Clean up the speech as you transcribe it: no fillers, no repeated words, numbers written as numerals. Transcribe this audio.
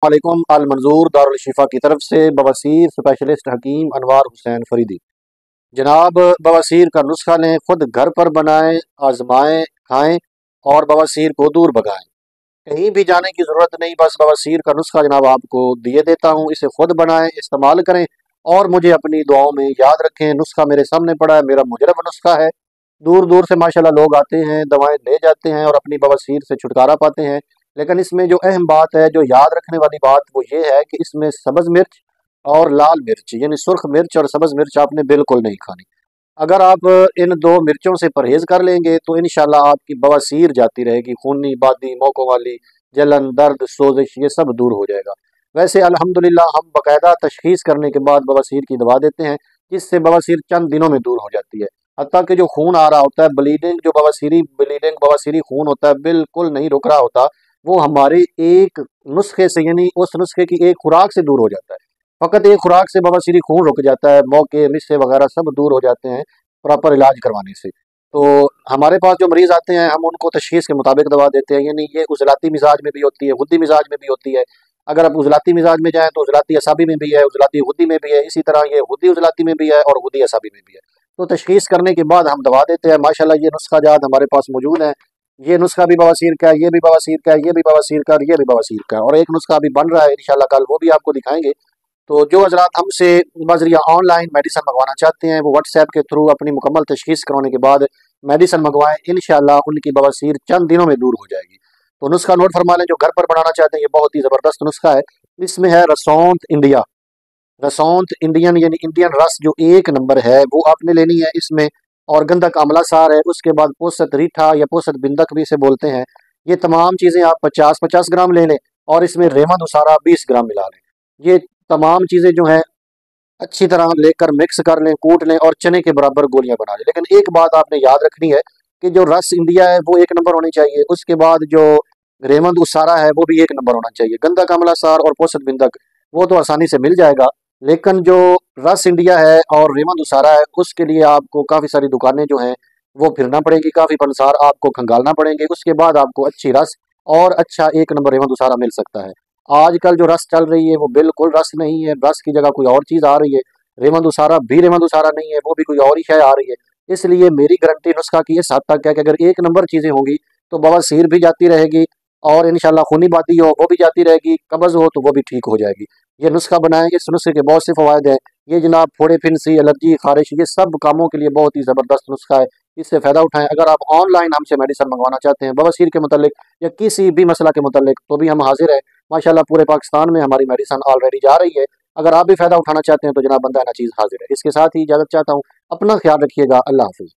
वालेकुम अल मंजूर दारुल शिफा की तरफ से बवासीर स्पेशलिस्ट हकीम अनवार हुसैन फरीदी। जनाब, बवासीर का नुस्खा लें, खुद घर पर बनाएं, आजमाएं, खाएं और बवासीर को दूर भगाएं। कहीं भी जाने की ज़रूरत नहीं, बस बवासीर का नुस्खा जनाब आपको दिए देता हूँ। इसे खुद बनाएं, इस्तेमाल करें और मुझे अपनी दुआओं में याद रखें। नुस्खा मेरे सामने पड़ा है, मेरा मुजरब नुस्खा है। दूर दूर से माशाल्लाह लोग आते हैं, दवाएं ले जाते हैं और अपनी बवासीर से छुटकारा पाते हैं। लेकिन इसमें जो अहम बात है, जो याद रखने वाली बात, वो ये है कि इसमें सब्ज़ मिर्च और लाल मिर्च यानी सुर्ख मिर्च और सब्ज़ मिर्च आपने बिल्कुल नहीं खानी। अगर आप इन दो मिर्चों से परहेज कर लेंगे तो इंशाल्लाह आपकी बवासीर जाती रहेगी। खूनी बादी, मोकों वाली जलन, दर्द, सोजिश, ये सब दूर हो जाएगा। वैसे अल्हम्दुलिल्लाह हम बाकायदा तशखीस करने के बाद बवासीर की दवा देते हैं, जिससे बवासीर चंद दिनों में दूर हो जाती है। हत्ता कि जो खून आ रहा होता है, ब्लीडिंग, जो ब्लीडिंग बवासीरी खून होता है, बिल्कुल नहीं रुक रहा होता, वो हमारे एक नुस्खे से यानी उस नुस्खे की एक खुराक से दूर हो जाता है। फ़कत एक खुराक से बवासीरी खून रुक जाता है, मौके, रिश्ते वगैरह सब दूर हो जाते हैं प्रॉपर इलाज करवाने से। तो हमारे पास जो मरीज़ आते हैं, हम उनको तशख़ीस के मुताबिक दवा देते हैं। यानी ये उज़लाती मिजाज में भी होती है, गुद्दी मिजाज में भी होती है। अगर आप उज़लाती मिजाज में जाएँ तो उज़लाती असाबी में भी है, उज़लाती गुद्दी में भी है। इसी तरह ये गुद्दी उज़लाती में भी है और गुद्दी असाबी में भी है। तो तशख़ीस करने के बाद हम दवा देते हैं। माशाल्लाह ये नुस्खा जात हमारे पास मौजूद है। ये नुस्खा भी बवासीर का है, ये भी बवासीर का है, ये भी बवासीर का और ये भी बवासीर का है, और एक नुस्खा अभी बन रहा है, इंशाल्लाह कल वो भी आपको दिखाएँगे। तो जो हज़रात हमसे बज़रिया ऑनलाइन मेडिसिन मंगवाना चाहते हैं, वो व्हाट्सएप के थ्रू अपनी मुकम्मल तशख़ीस करवाने के बाद मेडिसिन मंगवाएं। इंशाल्लाह उनकी बवासीर चंद दिनों में दूर हो जाएगी। तो नुस्खा नोट फरमा लें, जो घर पर बनाना चाहते हैं, ये बहुत ही ज़बरदस्त नुस्खा है। इसमें है रसौंत इंडिया, रसौंत इंडियन यानी इंडियन रस जो एक नंबर है, वो आपने लेनी है इसमें। और गंधक अमला सार है, उसके बाद पोसत रीठा या पोसत बिंदक भी इसे बोलते हैं। ये तमाम चीज़ें आप 50-50 ग्राम ले लें और इसमें रेमंड उसारा 20 ग्राम मिला लें। ये तमाम चीज़ें जो हैं अच्छी तरह लेकर मिक्स कर लें, कूट लें और चने के बराबर गोलियां बना लें। लेकिन एक बात आपने याद रखनी है कि जो रस इंडिया है वो एक नंबर होनी चाहिए। उसके बाद जो रेमंद उसारा है वो भी एक नंबर होना चाहिए। गंदा कमला सार और पोसत बिंदक वो तो आसानी से मिल जाएगा, लेकिन जो रस इंडिया है और रेमंद उसारा है, उसके लिए आपको काफ़ी सारी दुकानें जो हैं वो फिरना पड़ेगी, काफ़ी पंसार आपको खंगालना पड़ेंगे। उसके बाद आपको अच्छी रस और अच्छा एक नंबर रेमंद उसारा मिल सकता है। आजकल जो रस चल रही है वो बिल्कुल रस नहीं है, रस की जगह कोई और चीज़ आ रही है। रेमंद उसारा भी रेमंद उसारा नहीं है, वो भी कोई और ही शय आ रही है। इसलिए मेरी गारंटी नुस्खा की इस हद तक है कि अगर एक नंबर चीज़ें होंगी तो बवासीर भी जाती रहेगी और इंशाल्लाह खूनी बाती हो वो भी जाती रहेगी, कब्ज़ हो तो वो भी ठीक हो जाएगी। ये नुस्खा बनाएंगे, इस नुस्खे के बहुत से फ़वायद हैं। ये जनाब फोड़े फिंसी, एलर्जी, खारिश, ये सब कामों के लिए बहुत ही ज़बरदस्त नुस्खा है। इससे फ़ायदा उठाएं। अगर आप ऑनलाइन हमसे मेडिसिन मंगवाना चाहते हैं बवासीर के मुतल्लिक या किसी भी मसला के मुतल्लिक, तो भी हम हाजिर हैं। माशाल्लाह पूरे पाकिस्तान में हमारी मेडिसिन ऑलरेडी जा रही है। अगर आप भी फ़ायदा उठाना चाहते हैं तो जनाब बंदा ना चीज़ हाजिर है। इसके साथ ही इजाज़त चाहता हूँ। अपना ख्याल रखिएगा। अल्लाह हाफ़िज़।